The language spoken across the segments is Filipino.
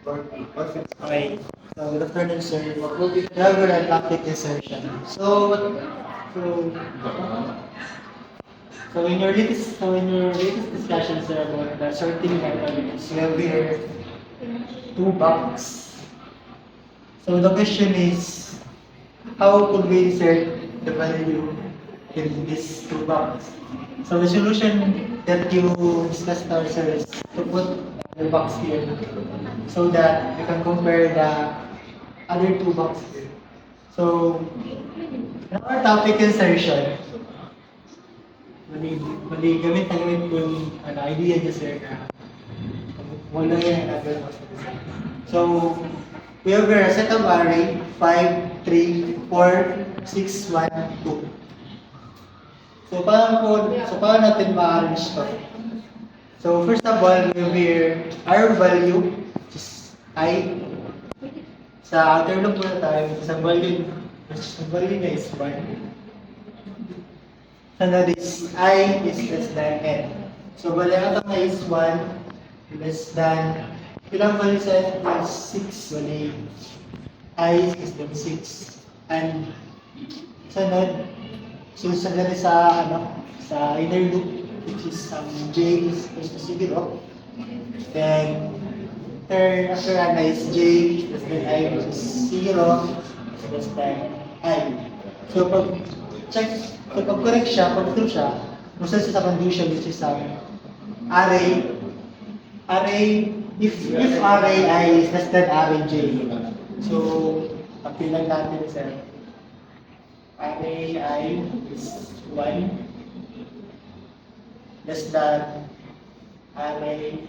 Okay. So, good afternoon, sir. What will be cover and topic insertion? So, in your latest discussion, sir, about the sorting method, you have here two buckets. So the question is, how could we insert the value in these two buckets? So the solution that you discussed, sir, is to put the box here so that you can compare the other two boxes. So, in our topic insertion, gamit na gamit ko yung idea niya sir na wala yan another boxes. So, we have a set of array 5, 3, 4, 6, 1, 2. So paano natin ma-arrange to? So first of all, we have here our value, which is I. Sa outer loop muna tayo, sa value niya is 1. So now this I is less than n. So bali ang na is 1 less than, ilang value sa n plus 6, bali I is than 6. And sunod, so sa sa inner loop, which is j is equals to 0. Then after ana is j less than I, which is 0 less than I. So pag correct siya, pag true siya, musta siya sa condition which is array, if array I is less than array j. So pagpilan natin sa array I is 1 less than array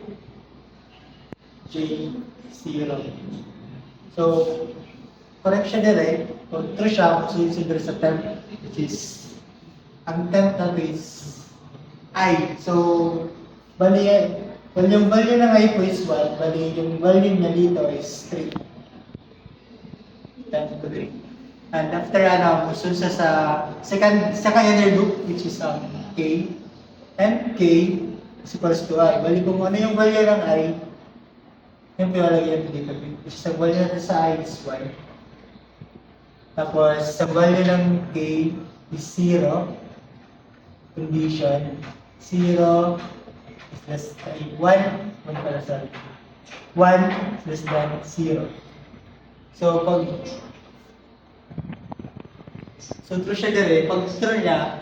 j 0. So, correct siya dire. Kung true siya, susunod sa temp, which is, ang temp natin is I. So, bali yung value ng I po is 1, bali yung value niya dito is 3. Temp to 3. And after susunod sa second inner loop, which is k, and k is equals to I. Bali kung ano yung value ng I, yung pinalagyan dito. Which is ang value natin sa I is 1. Tapos, sa value ng k is 0. Condition, 0 is less than 1 pala sorry. 1 is less than 0. So, true siya dire. Pag true niya,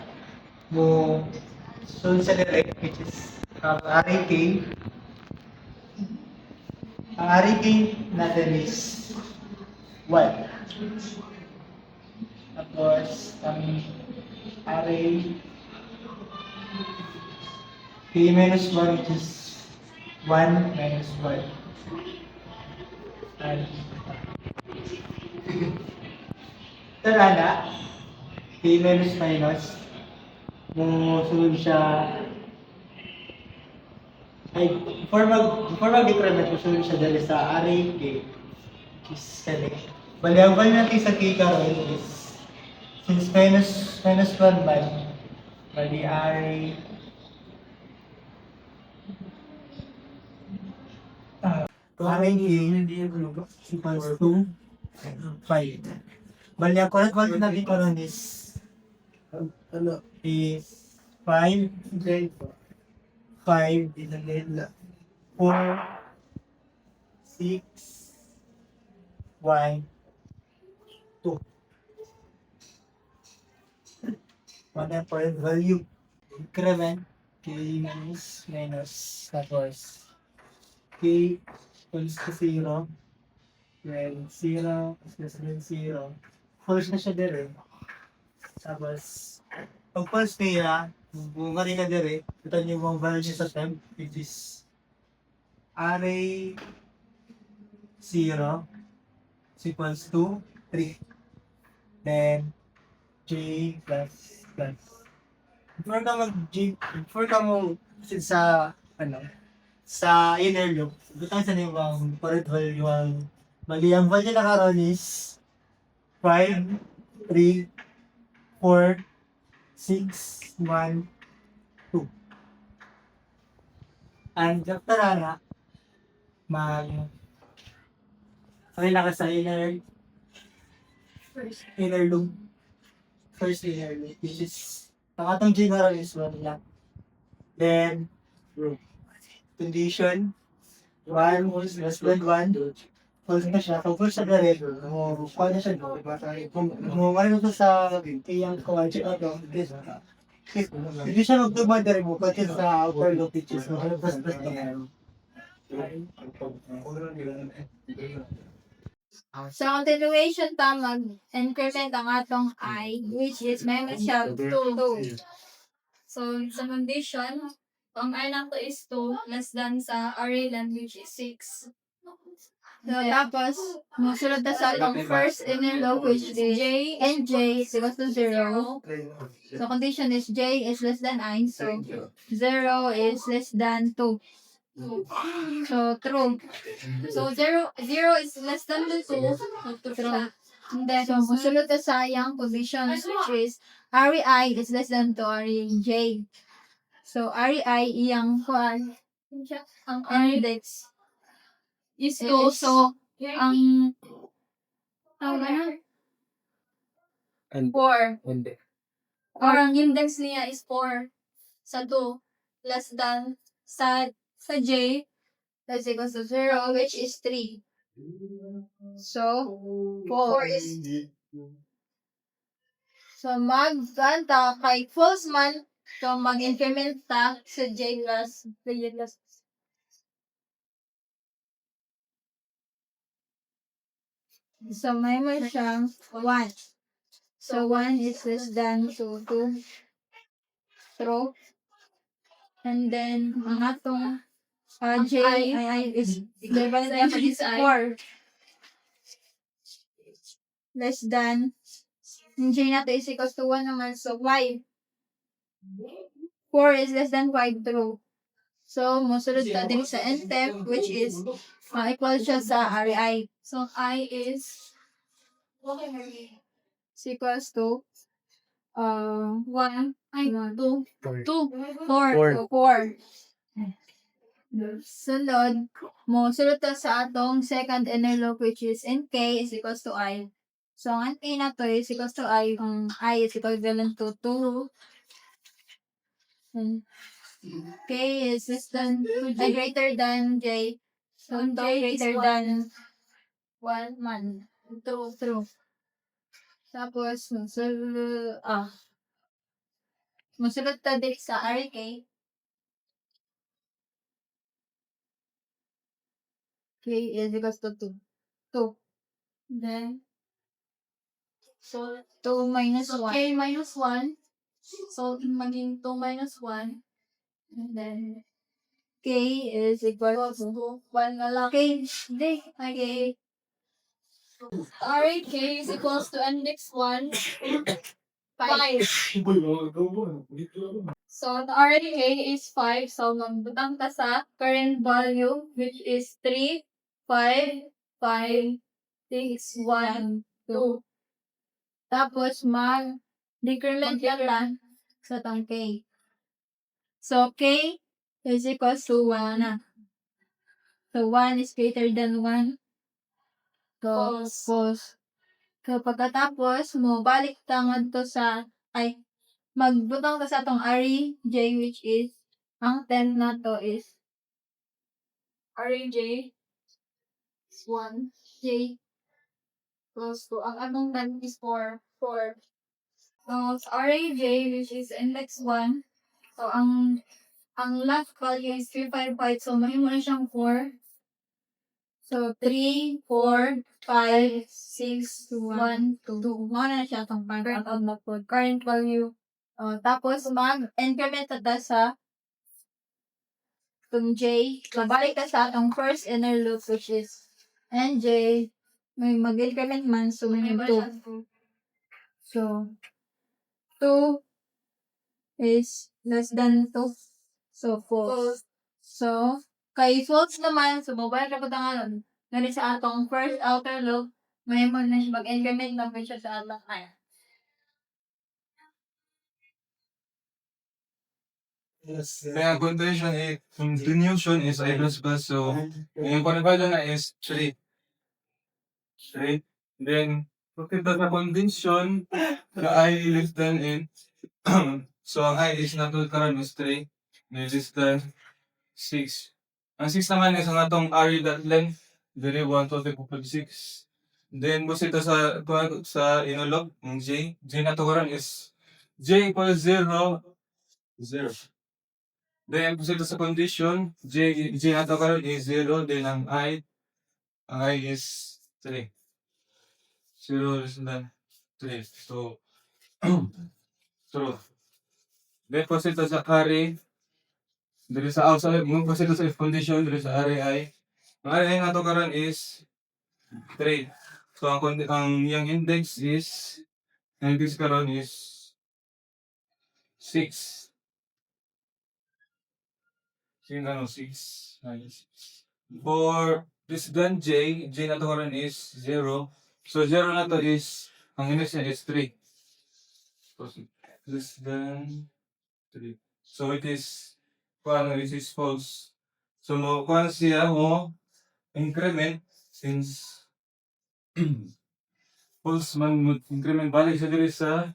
so sa direct, which is array k. Ang array k natin is 1. Tapos, ang array k minus 1, which is 1 minus 1. And tarana, k minus minus, sunod siya, ay, before mag-decrement, sunod siya dahil sa array k, which is kani. Bali, ang value natin sa k karon is, since minus 1 man, bali array, array k equals to 5. Bali, ang correct value natin karon is, is 5, 4, 6, 1, 2. One point value. Increment k minus tapos k equals to 0. Then 0 is less than 0. False na siya dire. Tapos pag false niya, bunga rin na dire, ito yung mga value niya sa temp, which is array 0 is equals to 3. Then j plus. Before ka mo sa inner loop, butang sa yung current value ang mali ang value na karon is 5, 3, 4, 6, 1, 2. And after na, Okay, naka sa inner loop. First inner loop, which is, nakatong general is 1 lang. Then, condition, 1 was less than 1. False na siya. Kung false na rin, kuha na siya. Kung ano to sa iyang kawadyo na to, hindi siya magtumad na rin mo, pati sa outer loop, which is plus na. Sa continuation ta mag-increment ang atong I, which is may siya 2. So, sa condition, ang I nato is 2 less than sa array length which is 6. So, tapos, musunod na sa atong first inner loop which is J and J is equal to 0. So, condition is J is less than I, so 0 is less than 2. So, true. So, 0 is less than 2. So, true. And then, so, musunod na sa yung conditions which is REI is less than 2 REJ. So, REI iyang kuan ang index is 2. So, ang tawag na 4. Or ang index niya is 4 sa 2 less than sa J that's equals to 0 which is 3. So, 4 is so mag-ganta kay false man so mag-increment ta sa J plus so may mo siyang 1. So 1 is less than 2. True. And then ang atong J is given na is 4 less than yung J natin is equals to 1 naman so 5. 4 is less than 5 true. So, musunod na din sa nth which is equal siya sa REI. So, I is equals to 1, 2, 4. 4. Sunod, musunod na sa atong second inner loop which is nk is equals to I. So, ang nk na to is equals to I. Ang I is equivalent to 2. And K is less than greater than J. So, J greater than 1 man. True. Tapos, musunod ta din sa RK. K is equals to 2. 2. Then, so, 2 minus 1. K minus 1. So, maging 2 minus 1. And then, K is equal to 1 na lang. K, hindi. K. RK is equals to index 1. 5. So, the RK is 5. So, magbutang ka sa current value which is 3, 5, 5, 6, 1, 2. Tapos, mag-decrement lang sa tang K. So, K is equals to 1 na. So, 1 is greater than 1. So, false. So, pagkatapos mo, balik tangad to sa, magbutang ka sa atong RE, J, which is, ang 10 na to is, RE, J, is 1, J, plus 2. Ang atong 10 is 4, 4. So, sa RE, J, which is index 1, so, ang last value is 355, so, mahimo na siyang 4. So, 3, 4, 5, 6, 1, 2. Mga na siya itong current value. Tapos, mag-increment na sa itong J. Mabalik ka sa atong first inner loop which is NJ. May mag-increment man, so may 2. So, 2 is less than 2. So, false. So, kay false naman, so mabalik ka po tangalan. Ganit sa atong first outer loop, may mo na mag-increment na siya sa atong I. Kaya condition continuation is I plus plus so yung panibalo na is 3. 3. Then, pag ito sa condition, na I less than n, so ang I is natutunan is 3, less than 6. Ang 6 naman is ang atong R dot length, very 1, 2, 3, 4, 6. Then, basta ito sa inulog, ang J natutunan is J equals 0, 0. Then, basta ito sa condition, J natutunan is 0, then ang I is 3. 0 less than 3. So, true. Then, basta ito sa carry, dito sa outside, basta ito sa if condition, dito sa RAI. Ang RAI natutunan is 3. So, ang yung index karon is 6. Sino ano, 6. For this gun J na to karon is 0. So, 0 na to is, ang index niya is 3. So, this gun 3. So, it is, it is false. So, kuha siya mo increment since false man mo increment balik siya diri sa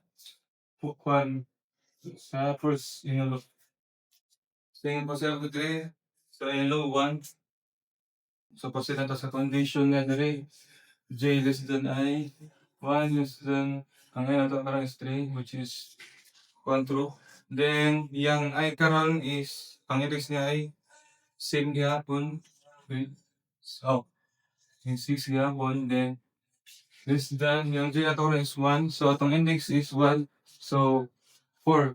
kuan sa first inulog. Tingin po siya ko diri sa inulog 1. So, kasi na to sa condition na diri J less than I, 1 less than, ang ngayon nato karon is 3, which is 1 true. Then, yung I karon is, ang index niya ay same gihapon. Wait. So, yung 6 gihapon, then, less than, yung J nato karon is 1. So, atong index is 1. So, 4.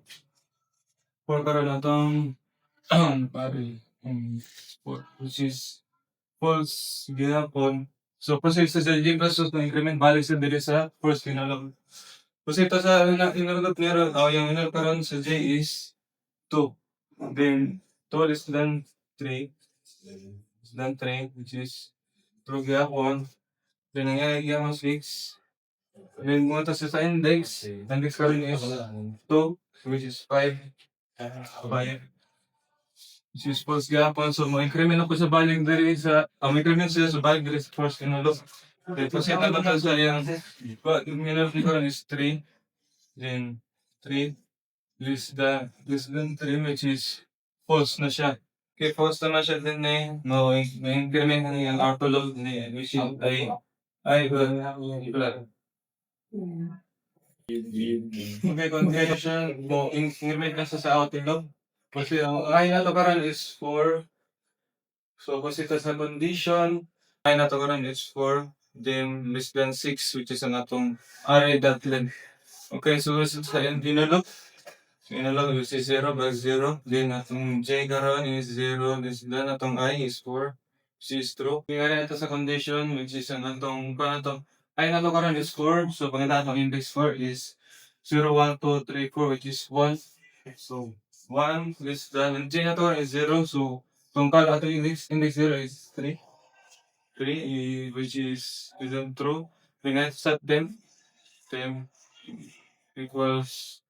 4 karon atong, pari, 4, which is false gihapon. So, proceed sa J plus ng increment, balik sa diri sa first inulog. Kasi ito sa inulog niya, yung inulog karon sa J is 2. Then, 2 less than 3. Less than 3, which is true gihapon. Then, nangyayari gihapon 6. Then, munta siya sa index. Index karon is 2, which is 5. 5. Which is false gihapon. So, mo-increment ako sa balik diri sa, mo-increment siya sa balik diri sa first inulog. Then, kasi naman sa yung, inulog ni karon is 3. Then, 3 less than 3, which is false na siya. Okay, false naman siya din may increment na yung ortholog ni which is wala. Okay, continuation mo increment na sa ortholog. Kasi ang ay nato karon is 4. So, kasi ito sa condition, ay nato karon is 4. Then, less than 6, which is ang atong array dot length. Okay, so sa inulog, which is 0 plus 0. Then, atong J karon is 0. Then, atong I is 4. Which is true. Kaya ito sa condition, which is ang atong, I nato karon is 4. So, pag atong index 4 is 0, 1, 2, 3, 4, which is 1. So, 1 less than, and J nato karon is 0. So, kung kala atong index 0 is 3. 3, which is isn't true. Then, I set them equals,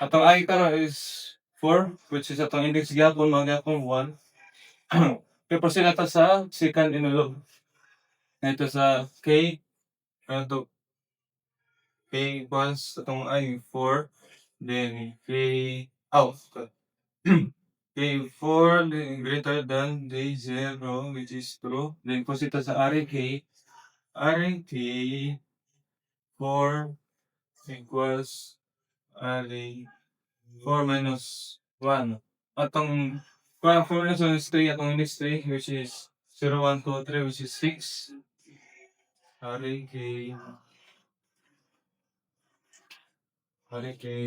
atong I karon is 4, which is atong index gyapon magyapon 1. Kaya proceed nato sa second inulog. Ito sa K, to K equals atong I 4, then K out. K 4 then greater than day 0, which is true. Then proceed ito sa RK 4 equals RA 4 minus 1. Atong 4 minus 1 is 3, atong index 3, which is 0, 1, 2, 3, which is 6. RK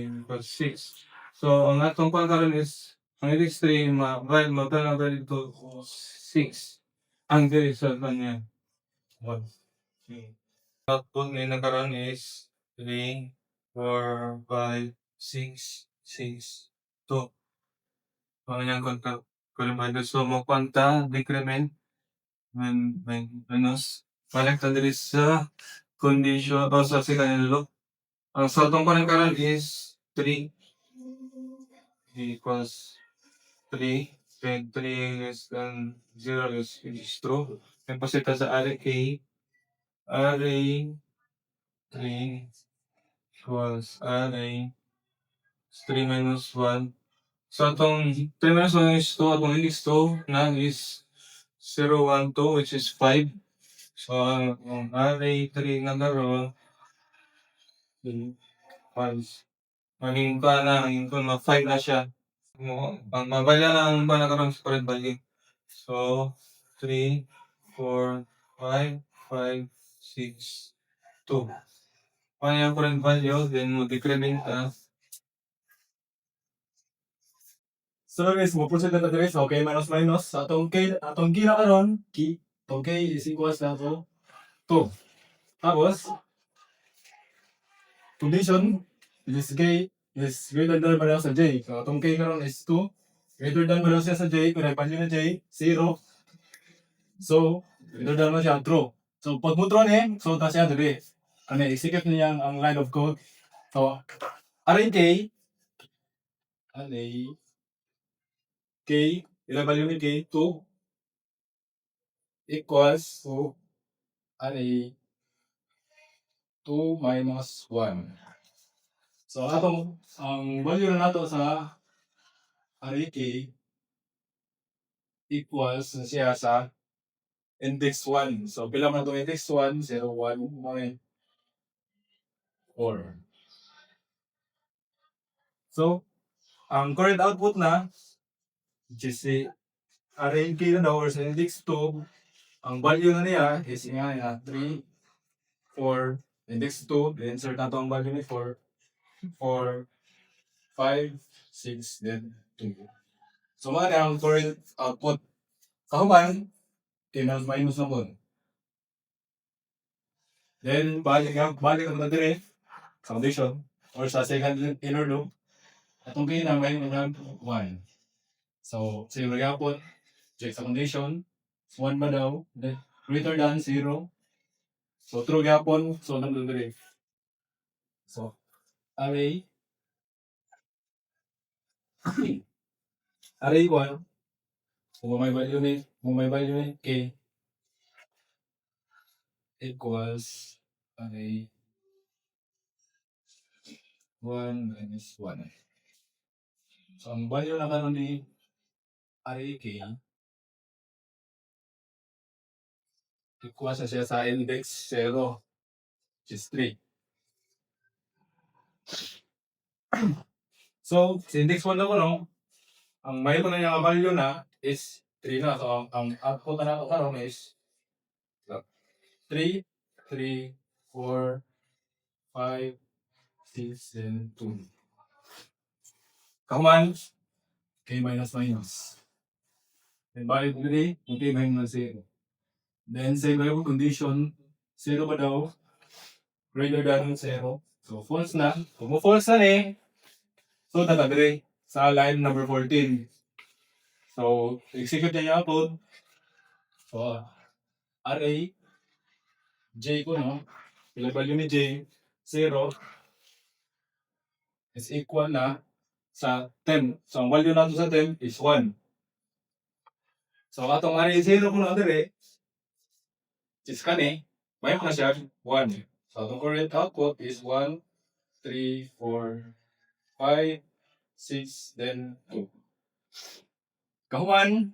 equals 6. So, ang atong karon is, ang index 3, magtanong dito 6. Ang result niya 1. Output ngayon na karon is 3, 4, 5, 6, 6, 2. Ang inyong kulimado. So, mo kwanta, decrement, minus, balik ta diri sa condition, o sa second inulog. Ang saltong karon is 3 equals 3. Then 3 less than 0 is true. Then pasita sa RK array 3 equals array 3 minus 1. So atong 3 minus 1 is 2, atong index 2 na is 0, 1, 2, which is 5. So ang array 3 na laro, maging pa na, maging pa na 5 na siya. Ang mabalya lang ba nagkaroon sa current value. So 3, 4, 5, 5, 6, 2. Ano yung current value, then mag-decrement ka. So guys, mo proceed na tayo sa okay minus minus. Sa atong k na karon, atong k is equals na to 2. Tapos, condition is k is greater than or equal sa j. So atong k karon is 2. Greater than or equal siya sa j, kung ang value na j, 0. So, greater than mo siya, true. So pag mo true ni, so ta siya dili. Ano, execute niya ang line of code. So, array k, ilang value ni k? 2 equals to array 2 minus 1. So, ang value na nato sa array k equals na siya sa index 1. So, pila man itong index 1? 0, 1, 9, 4. So, ang current output na, which is si array k na daw or sa index 2, ang value na niya is nga 3, 4, index 2, then insert na ito ang value ni 4, 4, 5, 6, then 2. So, mga na ang current output. Kahuman, minus na po. Then, balik ako na dire, foundation, or sa second inner loop, atong kayo may 1. So, sa yung po, check sa condition, 1 ba daw, then greater than 0. So, true gapon, so nandun dire. So, array 1, kung may value ni k equals array 1 minus 1. So, ang value na kanon ni array k equals na siya sa index 0, which is 3. So, sa index 1 naman, no, ang mayroon na yung value na is 3 na. So, ang output na nato karon is 3, 3, 4, 5, 6, and 2. Kahuman, k minus minus. Then, balik dili, yung k minus 0. Then, sa iba condition, 0 ba daw? Greater than 0. So, false na. Kung mo false na ni, so, tatagre sa line number 14. So, execute niya yung output. So, array j ko, no? Ilang value ni j, 0 is equal na sa 10. So, ang value nato sa 10 is 1. So, atong array 0 ko na dire, is kani, may mo na siya 1. So, atong current output is 1, 3, 4, 5, 6, then 2. Kahuman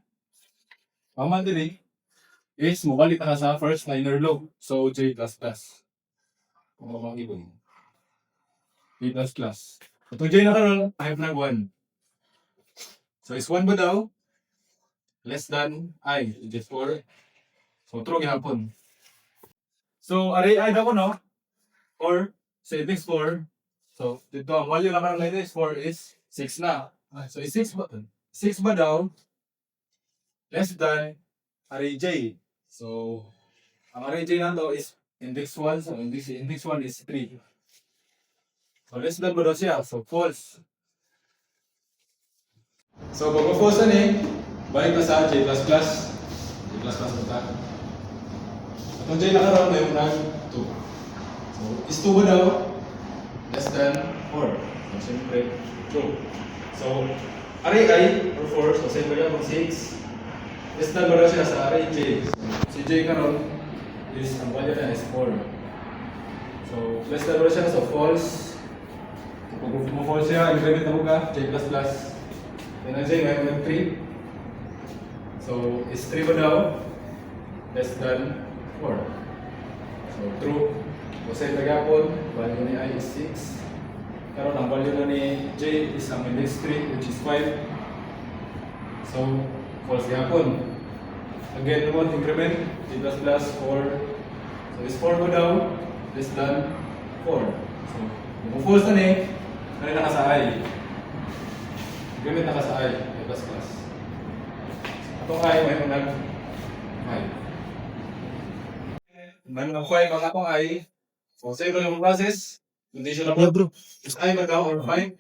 dire, is mubalik na sa first liner loop. So, J++. Kung mamangibon. J++. Ito J na karon, type na 1. So, is 1 ba daw? Less than I, which is 4. So, true gihapon. So, array I daw ko, no? Or, sa index 4. So, dito, ang value naman ng index 4 is 6 na. So, is 6 ba daw? Less than array J. So, ang array J na to is index 1. So, index 1 is 3. So, less than ba daw siya? So, false. So, pag false na ni, balik na sa J++. J++ punta. Itong J na karoon, may unang 2. So, is 2 ba daw? Less than 4. So, siyempre, true. So, array I, or 4, so siyempre na kung 6. Less than ba daw siya sa array J. So, si J karoon is ang value na is 4. So, less than siya, so false. So, kung mo-false siya, increment na mo ka, j++. Then ang j, may 3. So, is 3 ba daw? Less than 4. So, true. Kasi tagapon, value ni I is 6. Karon ang value na ni j is ang index 3, which is 5. So, false gapon. Again, naman, increment, j++, 4. So, is 4 ba daw? Less than 4. So, kung false na ni, ano na ka sa I? Increment na ka sa I, j++. Atong I, may mga 5. May mga 5 ang atong I. So, sa ito yung process, condition na bro. Is I ba daw or 5?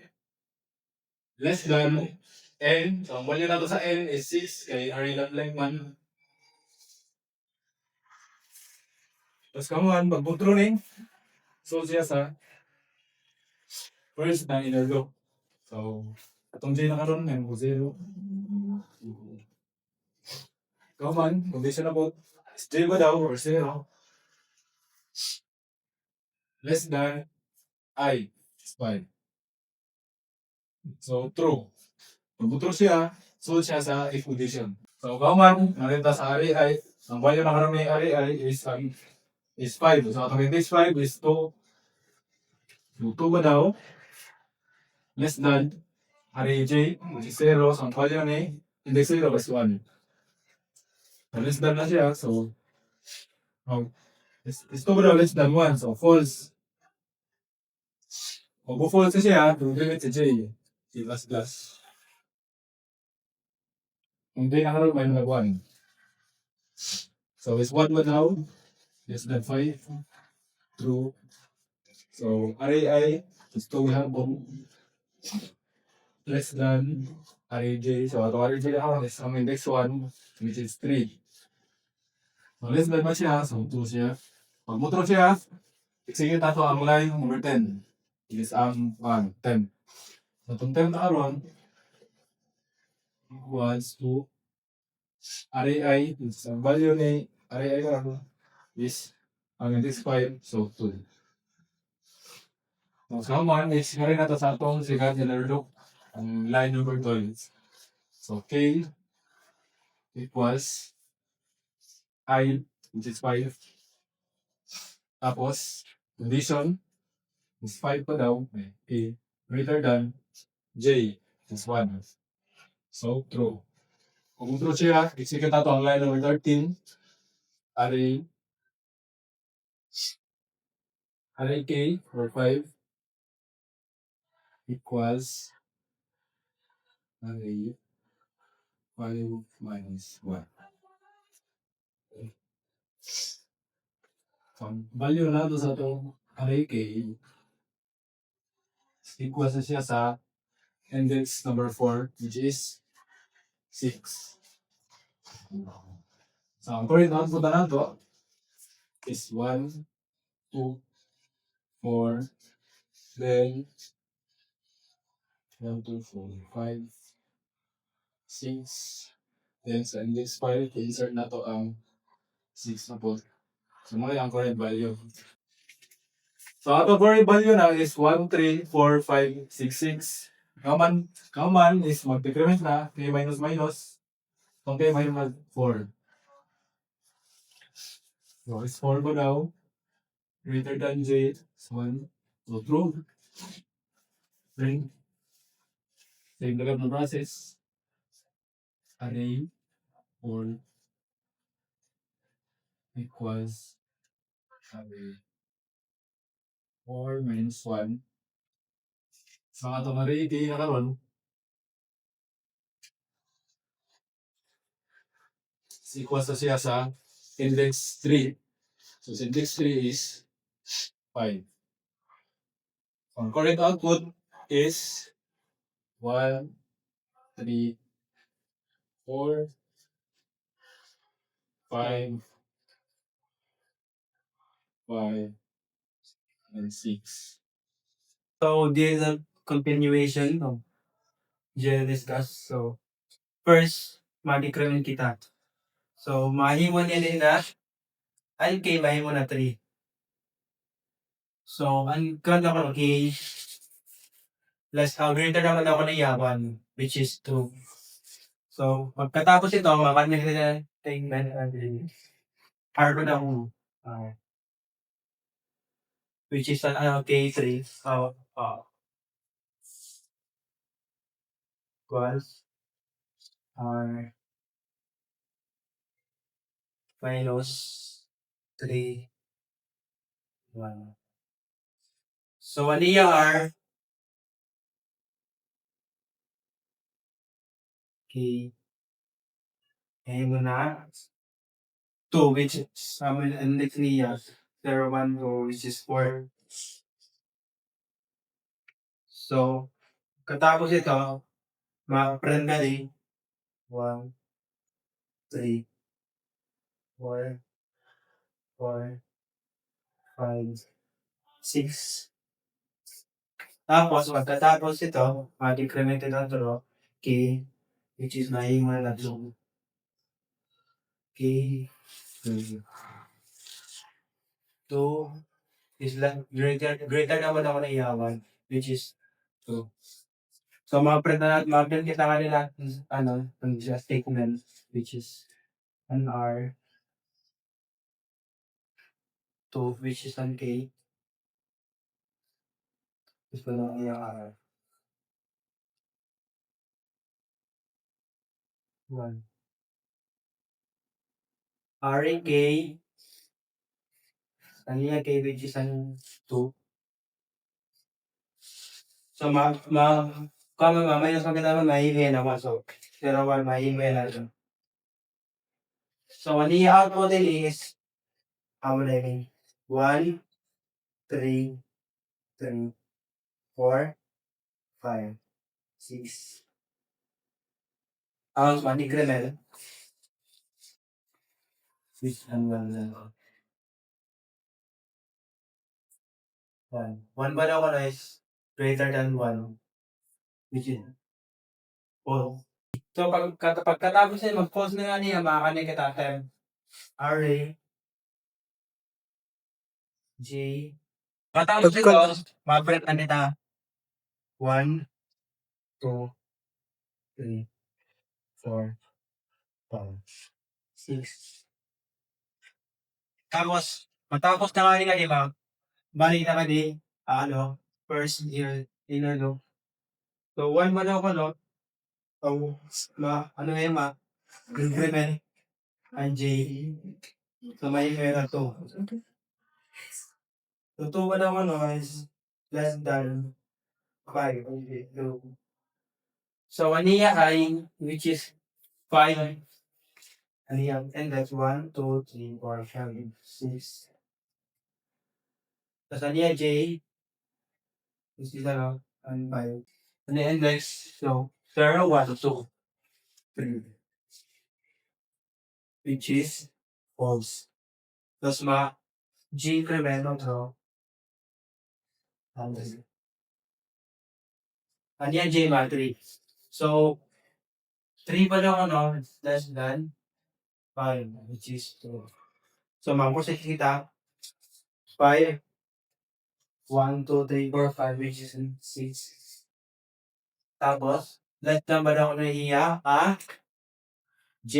Less than n. So, ang value nato sa n is 6 kay array not length man. Tapos kamuhan, mag-control ni. So, siya sa first na inner loop. So, atong j na karon may mo 0. Kamuhan, condition na po. Is j ba daw or 0? Less than I is 5. So, true. Kung true siya, so siya sa if condition. So, kaman, nakita sa array I, ang value ng karami array I is 5. So, atong index 5 is 2. So, 2 ba daw? Less than array j, which is 0. So, ang value ni index 0 is 1. So, less than na siya. So, is 2 ba daw less than 1? So, false. Kung false siya, limit si j. J++. Kung j na karoon, may nag 1. So, is 1 ba daw? Less than 5. True. So, array I is 2 we have less than array j. So, ito array j na is ang index 1, which is 3. So, less than ba siya? So, 2 siya. Pag mo true siya, execute nato ang line number 10. It is ang 10. So, itong 10 na karoon equals to array I, is ang value ni array I karoon is ang index 5, so 2. So, kaman is kari na to sa atong second inner loop ang line number 12. So, k equals I, which is 5. Tapos, condition is 5 pa daw, k greater than j, which is 1. So, true. Kung true siya, execute nato ang line number 13. Array k or 5 equals array 5 minus 1. So, ang value na nato sa itong array k equals na siya sa index number 4, which is 6. So, ang current output na nato is 1, 2, 4, then 1, 2, 4, 5, 6. Then sa index 5, insert na to ang 6 na po. So, mga ang current value. So, ato current value na is 1, 3, 4, 5, 6, 6. Kaman is mag-decrement na, k minus minus. Itong k minus 4. So, is 4 ba daw? Greater than j is 1. So, true. Then, same na ng process. Array 4 equals array 4 minus 1. So, atong array k na karon is equals na siya sa index 3. So, sa index 3 is 5. Ang correct output is 1, 3, 4, 5, 5, and 6. So this is a continuation of Jen discussed. So first, mag-increment kita. So mahimo nila na ang K mahimo na 3. So, ang count ako ng K, greater naman ako ng 1, which is 2. So, pagkatapos ito, makakanya na tingnan R ko na which is K3. Equals R minus 3, 1. So, ano yung R? K. Ngayon mo na 2, which is ang next niya 0, 1, 2, which is 4. So, katapos ito, ma-print na rin 1, 3, 4, 4, 5, 6. Tapos, pagkatapos ito, mag-increment ito ng K, which is nahing mga natlong K, 2 is greater naman ako ng yaman, which is 2. So, ma-print kita kanila, ang statement, which is an R, 2, which is an K, is pa lang yung R, 1. R and K, ano yung K, which is an 2. So, kung mamaya sa kita mahihingi naman. So, 0, 1, mahihingi na siya. So, ano yung output din is, how many? 1, 3, 3, 4, 5, 6. Ang 1 increment. Which ang 1. 1 ba daw ko na is greater than 1? Which is 4. So, pagkatapos niya, mag-pause na nga niya, makakanig kita time. RA, J, katapos ito, ma-print na nita 1, 2, 3, 4, 5, 6. Tapos, matapos na nga nila, di ba? Balik na ka di, first year, no? So, 1 man ako, no? So, increment, ang J, so may pera 2. So, 2 man ako, no, is less than 5. So, aniya ay, which is 5. Aniya, and that's 1, 2, 3, 4, 5, 6. Tapos aniya J, which is and 5. And the index, so, 0, 1, 2, 3. Which is false. Tapos G increment ng aniya J matrix. So, 3 pa lang less than 5, which is 2. So, mag-process kita 5, 1, 2, 3, 4, 5, which is 6. Tapos, less than ba daw ko nahihiya? J,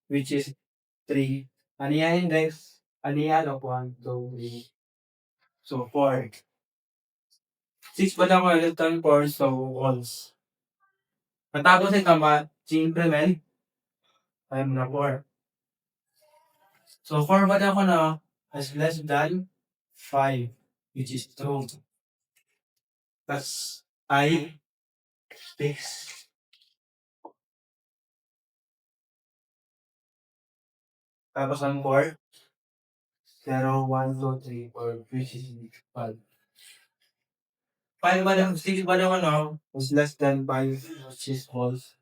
which is 3. Aniya index? Aniya 1, 2, 3. So, 4. 6 ba daw ko less than 4, so false. Matapos ito, G increment, 5 na 4. So, 4 ba daw ko is less than 5, which is true. Tapos, I, 6. Tapos ang 4, 0, 1, 2, 3, 4, which is 5. 5 ba daw, 6 ba daw is less than 5, which is false.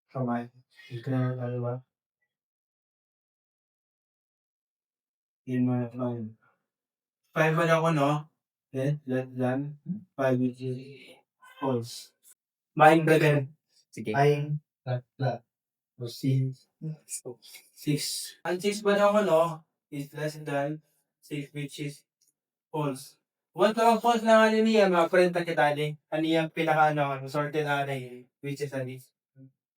Kamay. Increment, ba? In my 5. 5 ba daw less than 5, which is false. Ma-increment. Sige. Ay, o 6. 6. Ang 6 ba daw is less than 6 which is false. Once na false na nga niya, mga friend na kita ni, ano yung pinaka sorted array which is ano